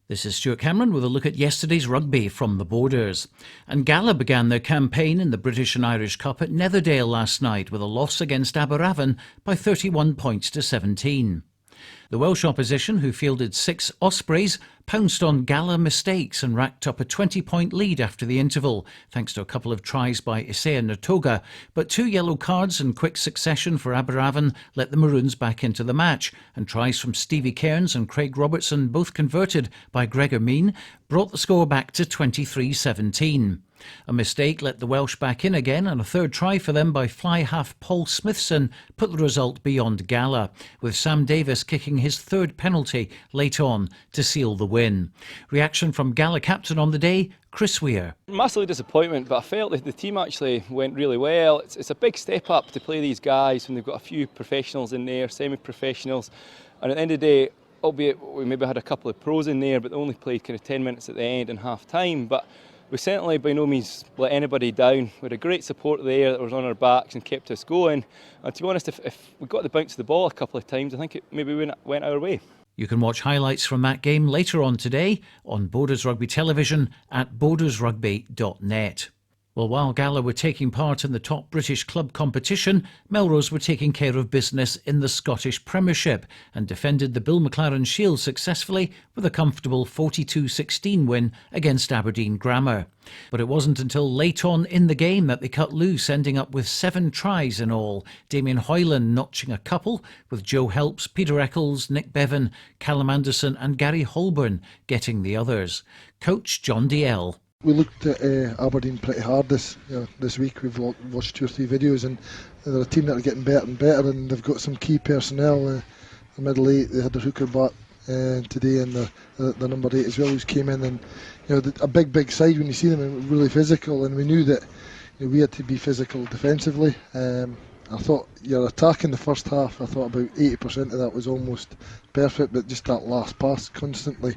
This is Stuart Cameron with a look at yesterday's rugby from the Borders. And Gala began their campaign in the British and Irish Cup at Netherdale last night with a loss against Aberdeen by 31 points to 17. The Welsh opposition, who fielded 6 Ospreys, pounced on Gala mistakes and racked up a 20-point lead after the interval, thanks to a couple of tries by Isaiah Natoga. But 2 yellow cards in quick succession for Aberdeen let the Maroons back into the match, and tries from Stevie Cairns and Craig Robertson, both converted by Gregor Mean, brought the score back to 23-17. A mistake let the Welsh back in again, and a third try for them by fly half Paul Smithson put the result beyond Gala, with Sam Davis kicking his third penalty late on to seal the win. Reaction from Gala captain on the day, Chris Weir. Massively disappointment, but I felt that the team actually went really well. It's a big step up to play these guys when they've got a few professionals in there, semi-professionals, and at the end of the day, albeit we maybe had a couple of pros in there, but they only played kind of 10 minutes at the end and half time. But we certainly by no means let anybody down. We had a great support there that was on our backs and kept us going. And to be honest, if we got the bounce of the ball a couple of times, I think it maybe went our way. You can watch highlights from that game later on today on Borders Rugby Television at bordersrugby.net. Well, while Gala were taking part in the top British club competition, Melrose were taking care of business in the Scottish Premiership and defended the Bill McLaren Shield successfully with a comfortable 42-16 win against Aberdeen Grammar. But it wasn't until late on in the game that they cut loose, ending up with 7 tries in all, Damien Hoyland notching a couple, with Joe Helps, Peter Eccles, Nick Bevan, Callum Anderson and Gary Holborn getting the others. Coach John DL. We looked at Aberdeen pretty hard this week. We've watched 2 or 3 videos, and they're a team that are getting better and better, and they've got some key personnel. The middle 8, they had the hooker back today, and the number 8 as well, who's came in, and a big side when you see them, and really physical. And we knew that we had to be physical defensively. I thought your attack in the first half, I thought about 80% of that was almost perfect, but just that last pass constantly.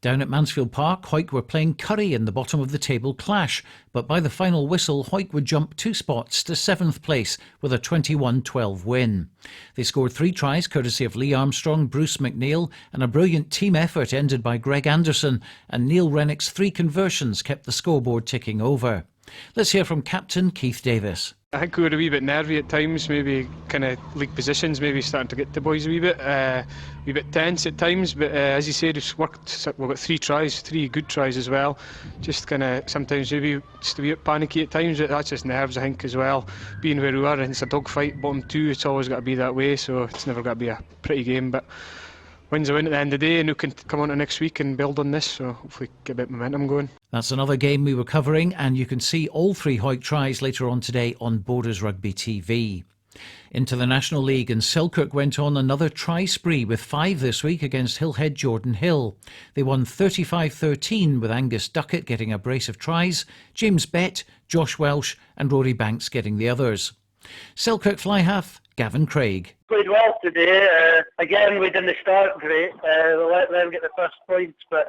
Down at Mansfield Park, Hawick were playing Curry in the bottom of the table clash, but by the final whistle, Hawick would jump 2 spots to 7th place with a 21-12 win. They scored 3 tries courtesy of Lee Armstrong, Bruce McNeil, and a brilliant team effort ended by Greg Anderson, and Neil Rennick's 3 conversions kept the scoreboard ticking over. Let's hear from Captain Keith Davis. I think we were a wee bit nervy at times, maybe kind of league positions, maybe starting to get the boys a wee bit tense at times, but as you said, we've got 3 tries, 3 good tries as well. Just kind of sometimes maybe just a wee bit panicky at times, but that's just nerves I think as well. Being where we are, and it's a dogfight, bottom 2, it's always got to be that way, so it's never got to be a pretty game, but win's a win at the end of the day, and we can come on to next week and build on this, so hopefully get a bit of momentum going. That's another game we were covering, and you can see all 3 Hawick tries later on today on Borders Rugby TV. Into the National League, and Selkirk went on another try spree with 5 this week against Hillhead Jordan Hill. They won 35-13 with Angus Duckett getting a brace of tries, James Bett, Josh Welsh and Rory Banks getting the others. Selkirk fly half Gavin Craig. Played well today. Again, we didn't start great. We let them get the first points, but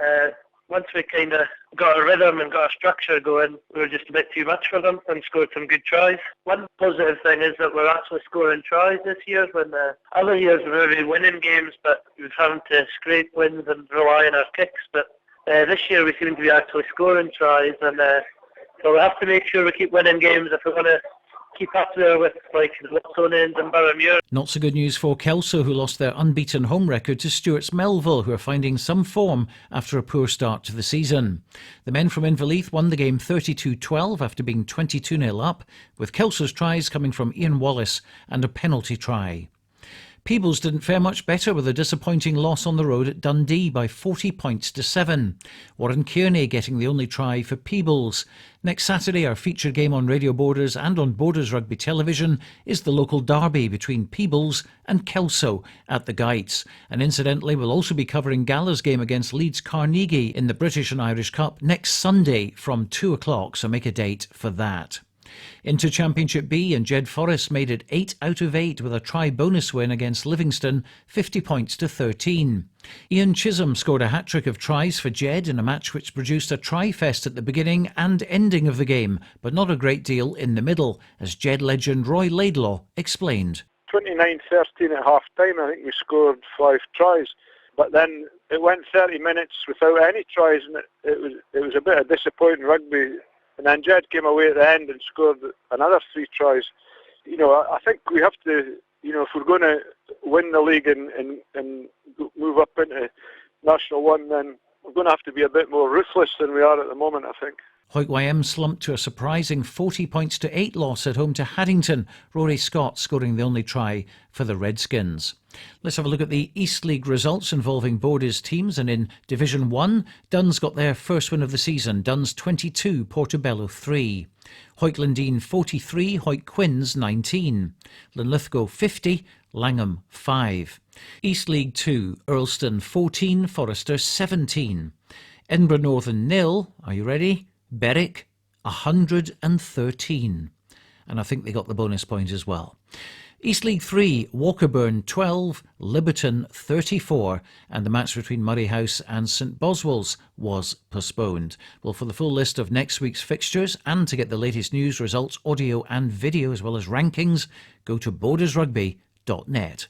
once we kind of got a rhythm and got a structure going, we were just a bit too much for them and scored some good tries. One positive thing is that we're actually scoring tries this year, when other years we were really winning games, but we were having to scrape wins and rely on our kicks. But this year we seem to be actually scoring tries, and so we have to make sure we keep winning games if we're going to keep up there with like Lotonians and Barramure. Not so good news for Kelso, who lost their unbeaten home record to Stuart's Melville, who are finding some form after a poor start to the season. The men from Inverleith won the game 32-12 after being 22-0 up, with Kelso's tries coming from Ian Wallace and a penalty try. Peebles didn't fare much better with a disappointing loss on the road at Dundee by 40 points to 7. Warren Kearney getting the only try for Peebles. Next Saturday, our featured game on Radio Borders and on Borders Rugby Television is the local derby between Peebles and Kelso at the Gites. And incidentally, we'll also be covering Gala's game against Leeds Carnegie in the British and Irish Cup next Sunday from 2 o'clock, so make a date for that. Into Championship B, and Jed Forrest made it 8 out of 8 with a try bonus win against Livingston, 50 points to 13. Ian Chisholm scored a hat-trick of tries for Jed in a match which produced a try-fest at the beginning and ending of the game, but not a great deal in the middle, as Jed legend Roy Laidlaw explained. 29-13 at half-time, I think we scored 5 tries, but then it went 30 minutes without any tries, and it was a bit of disappointing rugby. And then Jed came away at the end and scored another 3 tries. You know, I think we have to, you know, if we're going to win the league and move up into National 1, then we're going to have to be a bit more ruthless than we are at the moment, I think. Hoyt YM slumped to a surprising 40 points to 8 loss at home to Haddington, Rory Scott scoring the only try for the Redskins. Let's have a look at the East League results involving Borders teams, and in Division 1, Duns got their first win of the season, Duns 22, Portobello 3. Hoyt Lundeen 43, Hoyt Quinns 19. Linlithgow 50, Langham 5. East League 2, Earlston 14, Forrester 17. Edinburgh Northern 0, are you ready? Berwick 113. And I think they got the bonus point as well. East League 3, Walkerburn 12, Liberton 34, and the match between Murray House and St Boswell's was postponed. Well, for the full list of next week's fixtures and to get the latest news, results, audio and video as well as rankings, go to bordersrugby.net.